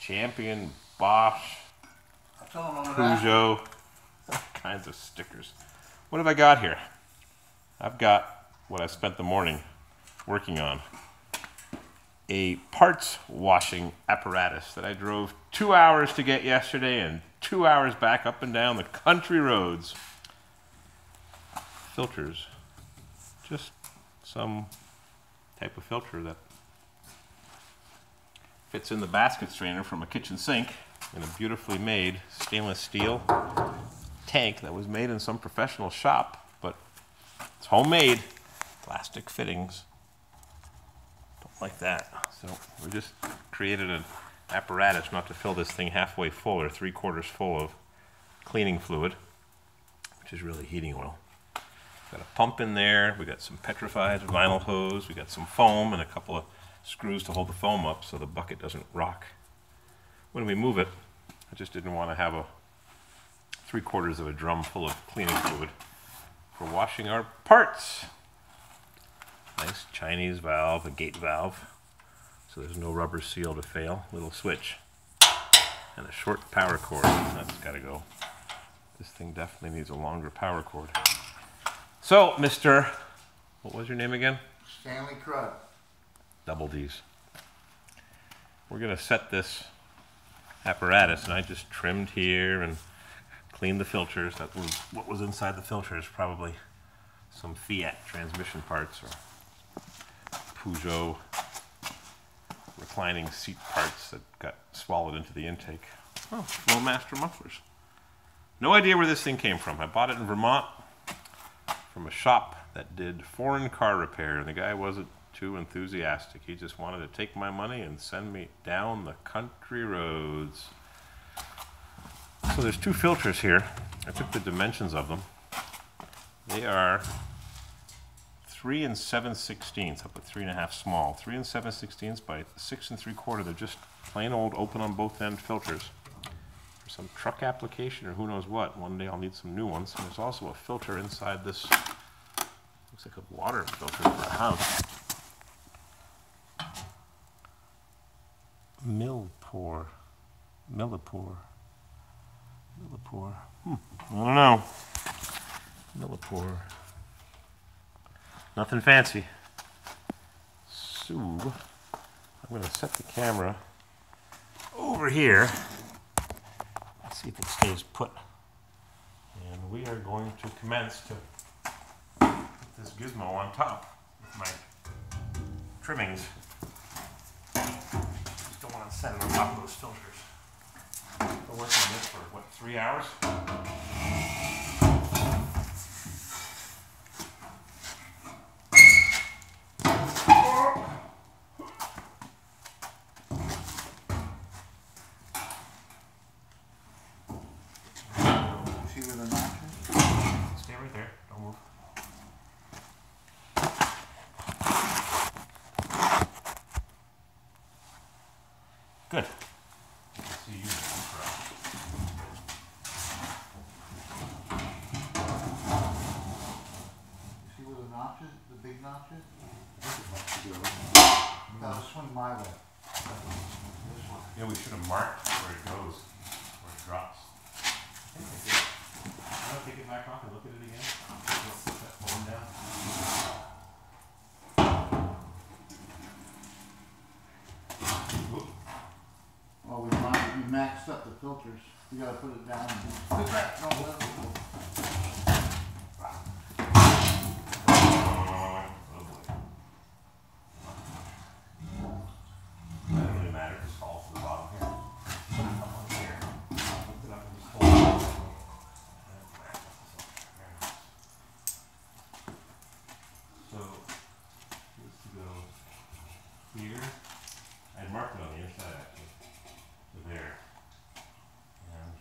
Champion, Bosch, Peugeot, all kinds of stickers. What have I got here? I've got what I spent the morning working on. A parts washing apparatus that I drove 2 hours to get yesterday and 2 hours back up and down the country roads. Filters. Just some type of filter that fits in the basket strainer from a kitchen sink in a beautifully made stainless steel tank that was made in some professional shop, but it's homemade. Plastic fittings. Don't like that. So we just created an apparatus not to fill this thing halfway full or 3/4 full of cleaning fluid, which is really heating oil. Got a pump in there. We got some petrified vinyl hose. We got some foam and a couple of screws to hold the foam up so the bucket doesn't rock when we move it. I just didn't want to have a 3/4 of a drum full of cleaning fluid for washing our parts. Nice Chinese valve, a gate valve, so there's no rubber seal to fail. Little switch and a short power cord. That's got to go. This thing definitely needs a longer power cord. So, Mr. What was your name again? Stanley Crud. Double D's. We're going to set this apparatus, and I just trimmed here and cleaned the filters. That was what was inside the filters, probably some Fiat transmission parts or Peugeot reclining seat parts that got swallowed into the intake. Oh, Flowmaster mufflers. No idea where this thing came from. I bought it in Vermont from a shop that did foreign car repair, and the guy wasn't too enthusiastic. He just wanted to take my money and send me down the country roads. So there's two filters here. I took the dimensions of them. They are 3 7/16, up at 3.5 small. 3 7/16 by 6 3/4. They're just plain old open on both end filters for some truck application or who knows what. One day I'll need some new ones. And there's also a filter inside this. Looks like a water filter for a house. Millipore. I don't know. Millipore. Nothing fancy. So, I'm going to set the camera over here. Let's see if it stays put. And we are going to commence to put this gizmo on top with my trimmings. Just don't want to set it on top of those filters. We're working on this for, what, 3 hours? See where the notch is? Stay right there. Don't move. Good. See you. See where the notch is? The big notch is? Gotta swing my way. Yeah, we should have marked where it goes, where it drops. I think I did. I'll take it back off and look at it again. Let's put that phone down. Well, we maxed up the filters. We gotta put it down. Put that. No, Doesn't really matter if it falls to the bottom here. Put it up on here. Lift it up and just hold it. So, this to go here. I marked it on the inside actually. To there. And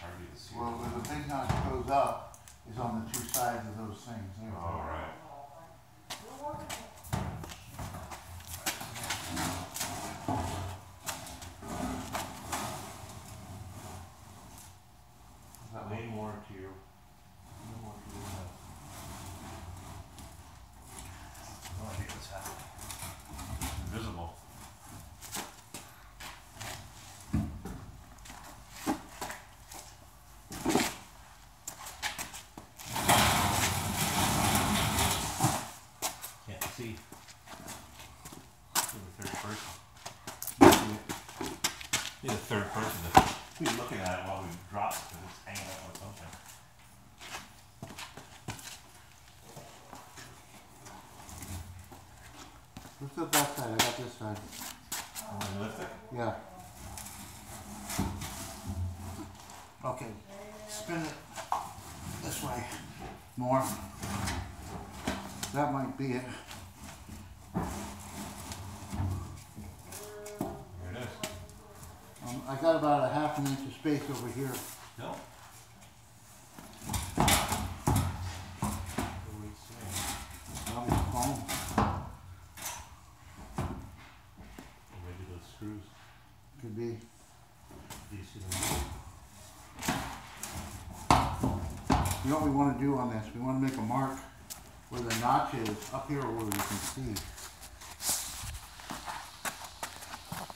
hardly to see. well, where the big notch goes up is on the two sides of those things. There we go. All right. Way more to your, left. No idea what's happening. It's invisible. Need a third person to be looking at it while we drop it because it's hanging up on something. Lift the back side, I got this side. Want to lift it? Yeah. Okay, spin it this way more. That might be it. There it is. I got about a half an inch of space over here. No. Probably foam. Maybe those screws. Could be. Do you see them? You know what we want to do on this? We want to make a mark where the notch is up here where we can see.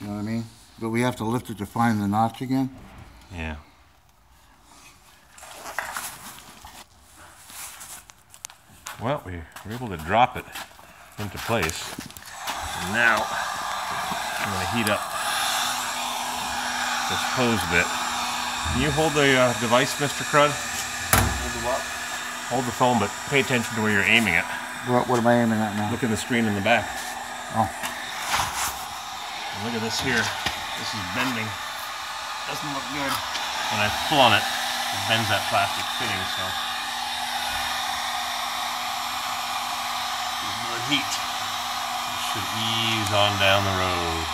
You know what I mean? But we have to lift it to find the notch again. Yeah. Well, we were able to drop it into place. And now I'm going to heat up this hose bit. Can you hold the device, Mr. Crud? Hold the what? Hold the phone, but pay attention to where you're aiming it. What am I aiming at now? Look at the screen in the back. Oh. And look at this here. This is bending. Doesn't look good. When I pull on it, it bends that plastic fitting, so. There's more heat. It should ease on down the road.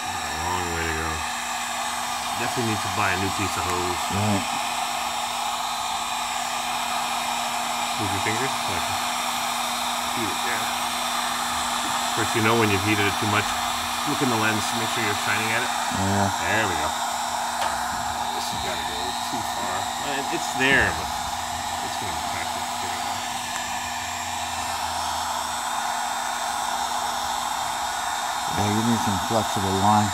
A long way to go. Definitely need to buy a new piece of hose. Right. Move your fingers so I can heat it there. Of course, you know when you've heated it too much, look in the lens to make sure you're shining at it. Yeah. There we go. This has got to go too far. It's there, but it's going to crack that fitting off. Yeah, you need some flexible line.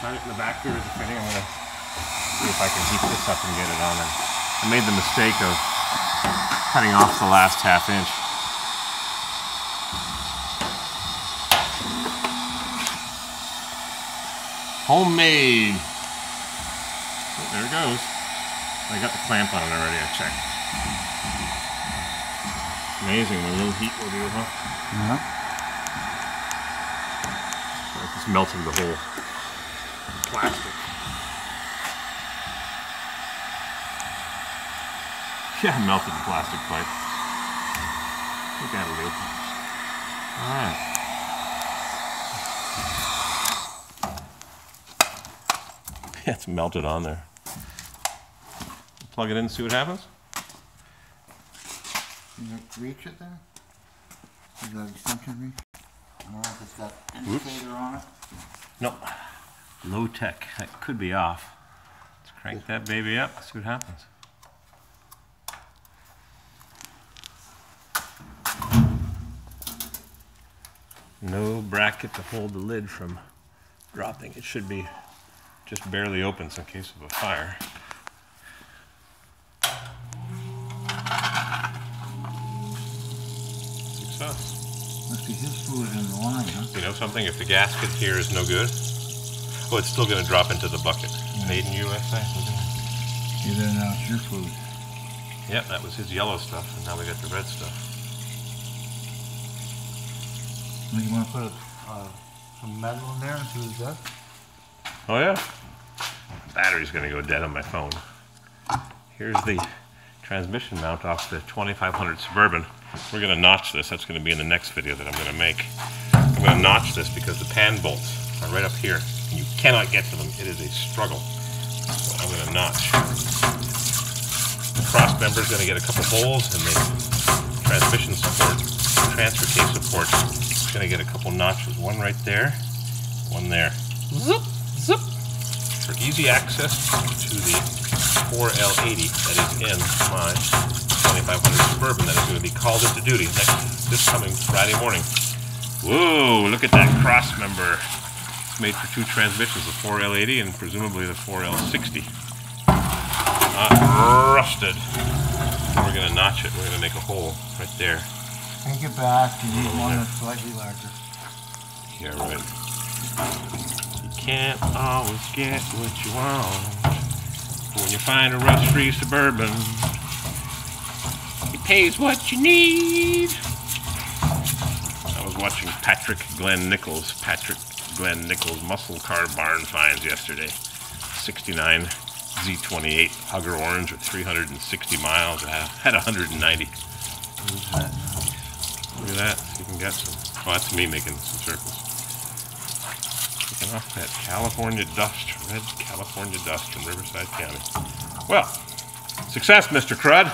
Shine it in the back here as a fitting. I'm going to see if I can heat this up and get it on. I made the mistake of cutting off the last half inch. Homemade. Oh, there it goes. I got the clamp on it already. I checked. Amazing what a little heat will do, huh? Yeah. So it just melted the whole plastic. Yeah, melted the plastic pipe. I think that'll do. Alright. It's melted on there. Plug it in and see what happens. Can you reach it there? Is that extension reach? I don't know if it's got indicator on it. Nope. Low tech. That could be off. Let's crank that baby up, see what happens. No bracket to hold the lid from dropping. It should be just barely open in case of a fire. Success. Must be his fluid in the line, huh? You know something? If the gasket here is no good, oh, it's still going to drop into the bucket. Yeah. Made in USA. Yeah, then now it's your fluid. Yep, that was his yellow stuff, and now we got the red stuff. Well, you want to put some metal in there and see what it does? Oh yeah? Battery's going to go dead on my phone. Here's the transmission mount off the 2500 Suburban. We're going to notch this. That's going to be in the next video that I'm going to make. I'm going to notch this because the pan bolts are right up here. And you cannot get to them. It is a struggle. So I'm going to notch. The cross member is going to get a couple holes, and the transmission support, transfer case support, is going to get a couple notches. One right there, one there. Zip, zip. For easy access to the 4L80 that is in my 2500 Suburban that is going to be called into duty this coming Friday morning. Whoa, look at that cross member. It's made for 2 transmissions, the 4L80 and presumably the 4L60. Not rusted. We're going to notch it. We're going to make a hole right there. Take it back. You need one that's slightly larger. Yeah, right. You can't always get what you want. When you find a rust-free Suburban, it pays what you need. I was watching Patrick Glenn Nichols' muscle car barn finds yesterday. 69 Z28 Hugger Orange with 360 miles. It had 190. Look at that. You can get some. Oh, that's me making some circles. Taking off that California dust, red California dust from Riverside County. Well, success, Mr. Crud.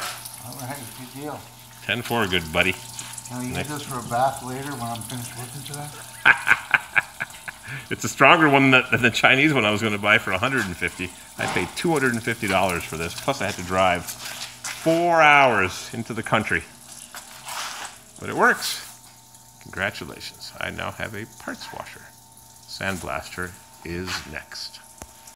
All right, good deal. 10-4, good buddy. Can I use this for a bath later when I'm finished working today? It's a stronger one than the Chinese one I was going to buy for $150. I paid $250 for this, plus I had to drive 4 hours into the country. But it works. Congratulations. I now have a parts washer. Sandblaster is next.